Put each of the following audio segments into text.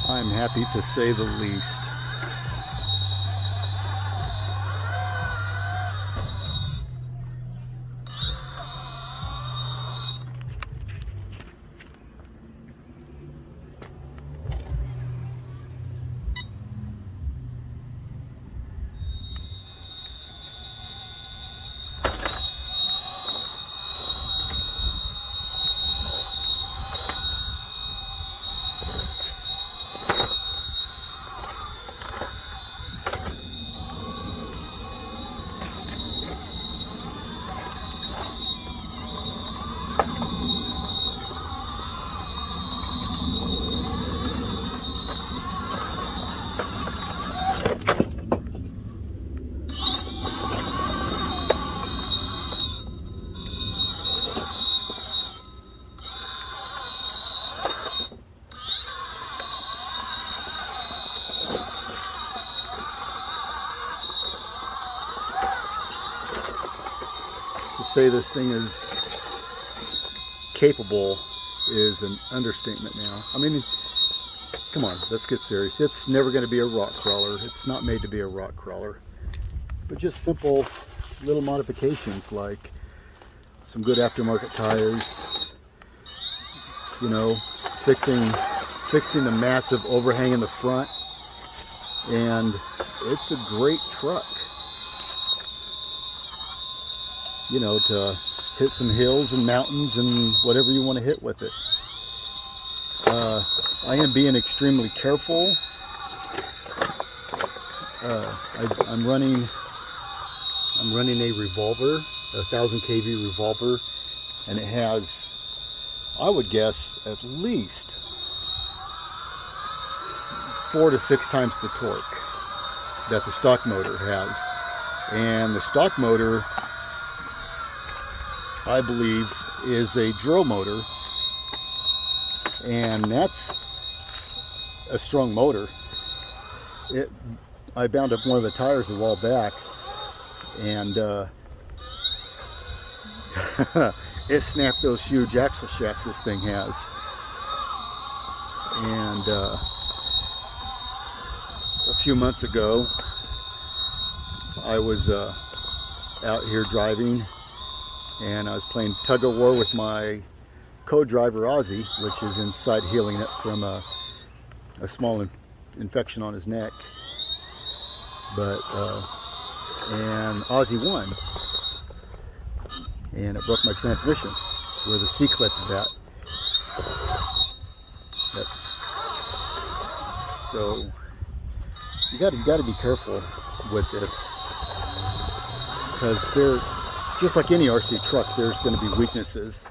I'm happy to say the least. To say this thing is capable is an understatement now. I mean, come on, let's get serious. It's never going to be a rock crawler. It's not made to be a rock crawler. But just simple little modifications like some good aftermarket tires, you know, fixing the massive overhang in the front, and it's a great truck. You know, to hit some hills and mountains and whatever you want to hit with it. I am being extremely careful. I'm running a revolver, a 1000 kV revolver, and it has, I would guess, at least 4 to 6 times the torque that the stock motor has. And the stock motor, I believe, is a drill motor, and that's a strong motor. I bound up one of the tires a while back, and it snapped those huge axle shafts this thing has. And a few months ago, I was out here driving, and I was playing tug of war with my co-driver Ozzy, which is inside healing it from a small infection on his neck. But and Ozzy won, and it broke my transmission where the C-clip is at. Yep. So you got to be careful with this, because they're just like any RC truck. There's going to be weaknesses.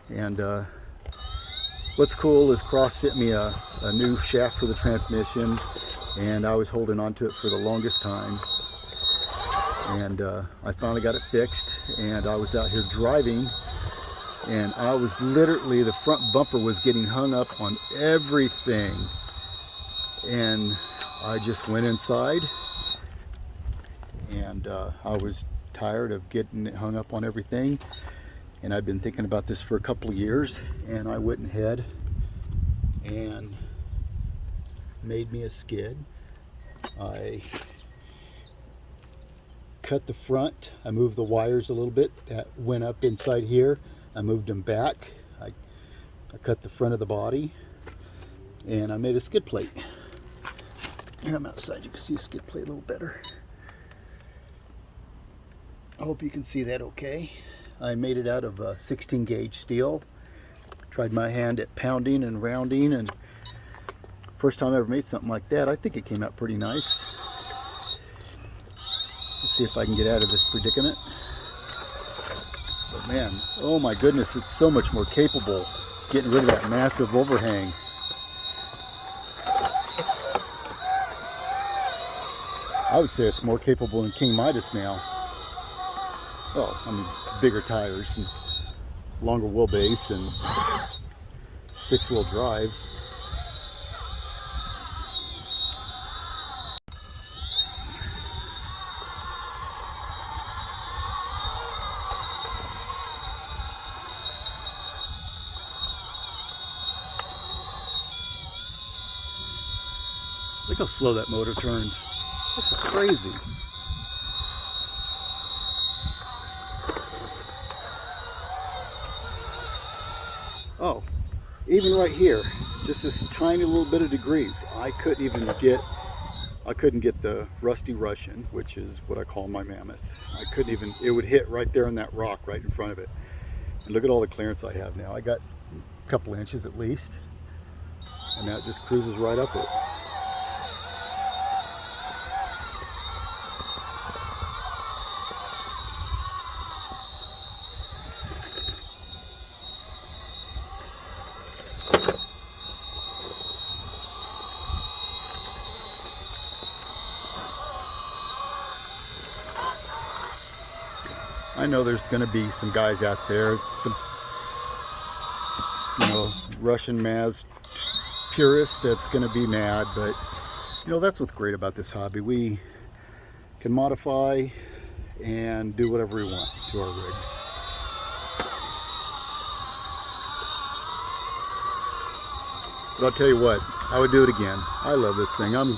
And what's cool is Cross sent me a new shaft for the transmission, and I was holding on to it for the longest time. And I finally got it fixed, and I was out here driving, and I was literally, the front bumper was getting hung up on everything. And I just went inside, and I was tired of getting it hung up on everything, and I'd been thinking about this for a couple of years, and I went ahead and made me a skid. I cut the front, I moved the wires a little bit that went up inside here, I moved them back, I cut the front of the body, and I made a skid plate. Here, I'm outside, you can see a skid plate a little better. I hope you can see that okay. I made it out of 16 gauge steel. Tried my hand at pounding and rounding, and first time I ever made something like that. I think it came out pretty nice. Let's see if I can get out of this predicament. But man, oh my goodness, it's so much more capable getting rid of that massive overhang. I would say it's more capable than King Midas now. Oh, I mean, bigger tires and longer wheelbase and 6-wheel drive. how slow that motor turns. This is crazy. Oh, even right here, just this tiny little bit of degrees. I couldn't get the rusty Russian, which is what I call my Mammoth. It would hit right there on that rock right in front of it. And look at all the clearance I have now. I got a couple inches at least, and that just cruises right up it. I know there's going to be some guys out there, some, Russian MAZ purists that's going to be mad, but that's what's great about this hobby. We can modify and do whatever we want to our rigs. But I'll tell you what, I would do it again. I love this thing. I'm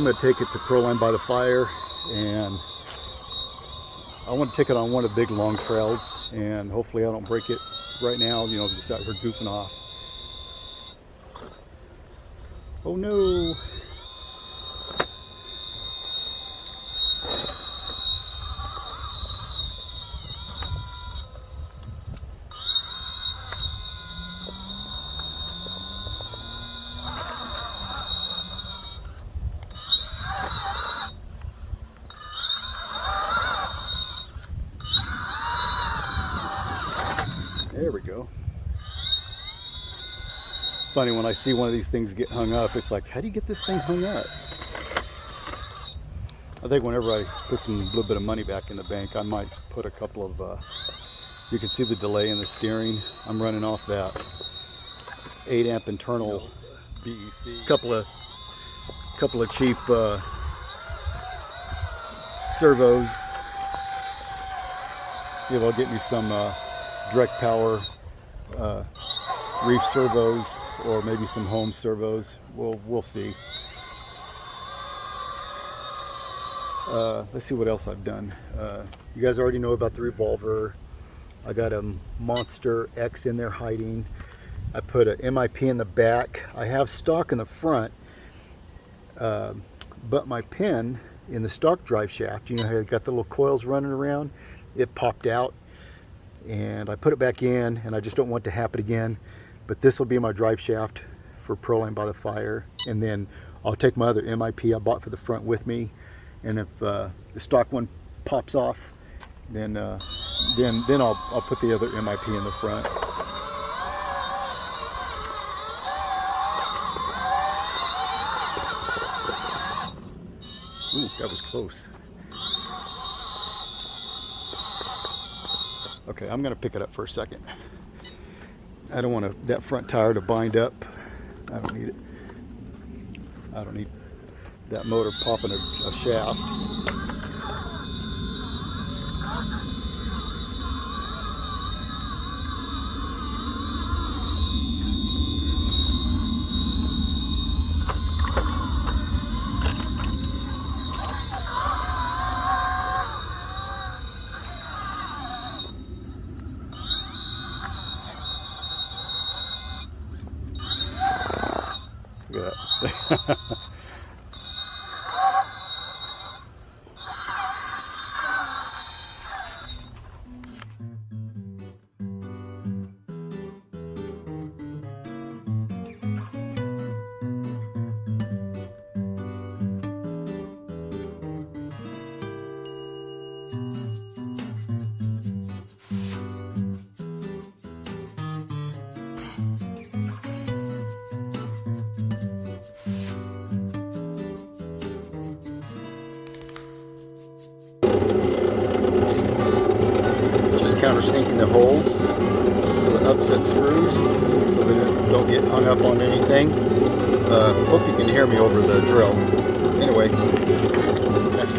going to take it to Proline by the Fire, and I want to take it on one of the big long trails, and hopefully I don't break it right now, just out here goofing off. Oh no! There we go. It's funny when I see one of these things get hung up, it's like, how do you get this thing hung up? I think whenever I put a little bit of money back in the bank, I might put a couple of, you can see the delay in the steering. I'm running off that 8 amp internal BEC. Couple of cheap servos. Maybe I'll get me some direct power reef servos, or maybe some Holmes servos. We'll see. Let's see what else I've done. You guys already know about the Revolver. I got a Monster X in there hiding. I put a MIP in the back. I have stock in the front, but my pin in the stock drive shaft, how I got the little coils running around, it popped out, and I put it back in, and I just don't want it to happen again. But this will be my drive shaft for Proline by the Fire, and then I'll take my other MIP I bought for the front with me, and if the stock one pops off, then I'll put the other MIP in the front. Ooh, that was close. Okay, I'm gonna pick it up for a second. I don't want that front tire to bind up. I don't need it. I don't need that motor popping a shaft. Look at that. Countersinking the holes with upset screws so that it don't get hung up on anything. Hope you can hear me over the drill. Anyway, next.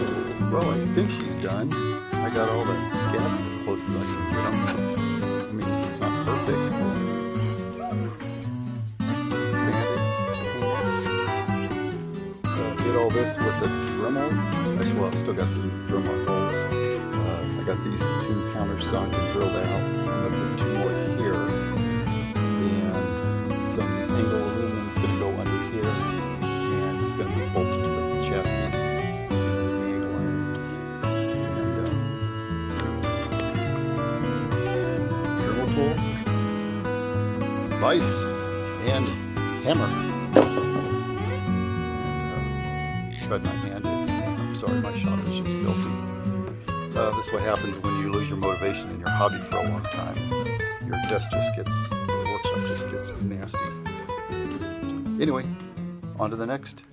Well, I think she's done. I got all the gaps as close as I can get them. I mean, it's not perfect. Sanded. set Dremel. Well, I've still got the Dremel holes. I got these 2 countersunk and drilled out. I'm going to put 2 more here. And some angle aluminum is going to go under here. And it's going to be bolted to the chassis. The angle on it. And Dremel tool, vise, and hammer. Tried my hand. I'm sorry, my shot is just filthy. This is what happens when you lose your motivation in your hobby for a long time. Your dust just gets, the workshop just gets nasty. Anyway, on to the next.